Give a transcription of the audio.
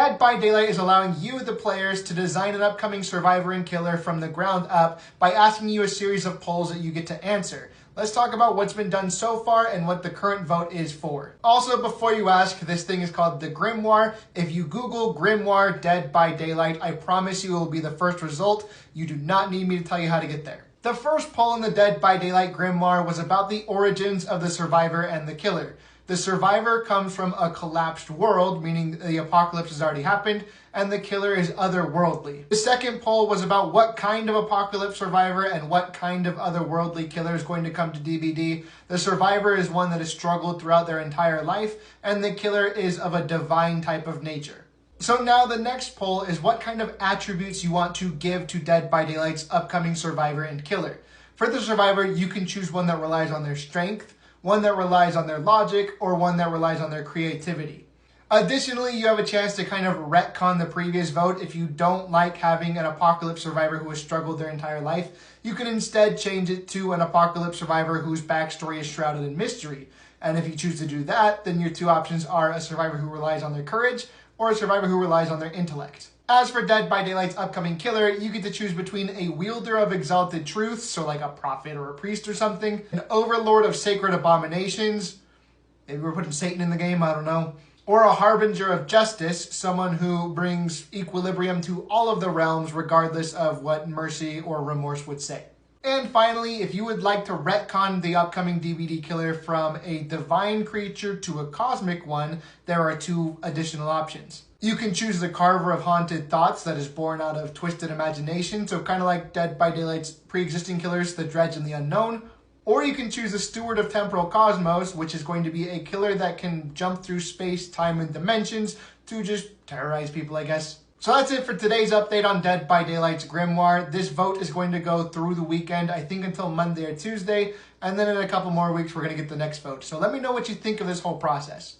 Dead by Daylight is allowing you, the players, to design an upcoming survivor and killer from the ground up by asking you a series of polls that you get to answer. Let's talk about what's been done so far and what the current vote is for. Also, before you ask, this thing is called the Grimoire. If you Google Grimoire Dead by Daylight, I promise you it will be the first result. You do not need me to tell you how to get there. The first poll in the Dead by Daylight Grimoire was about the origins of the survivor and the killer. The survivor comes from a collapsed world, meaning the apocalypse has already happened, and the killer is otherworldly. The second poll was about what kind of apocalypse survivor and what kind of otherworldly killer is going to come to DBD. The survivor is one that has struggled throughout their entire life, and the killer is of a divine type of nature. So now the next poll is what kind of attributes you want to give to Dead by Daylight's upcoming survivor and killer. For the survivor, you can choose one that relies on their strength, one that relies on their logic, or one that relies on their creativity. Additionally, you have a chance to kind of retcon the previous vote. If you don't like having an apocalypse survivor who has struggled their entire life, you can instead change it to an apocalypse survivor whose backstory is shrouded in mystery. And if you choose to do that, then your two options are a survivor who relies on their courage or a survivor who relies on their intellect. As for Dead by Daylight's upcoming killer, you get to choose between a wielder of exalted truth, so like a prophet or a priest or something, an overlord of sacred abominations, maybe we're putting Satan in the game, I don't know, or a harbinger of justice, someone who brings equilibrium to all of the realms regardless of what mercy or remorse would say. And finally, if you would like to retcon the upcoming DVD killer from a divine creature to a cosmic one, there are two additional options. You can choose the Carver of Haunted Thoughts that is born out of twisted imagination, so kind of like Dead by Daylight's pre-existing killers, the Dredge and the Unknown. Or you can choose the Steward of Temporal Cosmos, which is going to be a killer that can jump through space, time, and dimensions to just terrorize people, I guess. So that's it for today's update on Dead by Daylight's Grimoire. This vote is going to go through the weekend, I think until Monday or Tuesday, and then in a couple more weeks we're going to get the next vote. So let me know what you think of this whole process.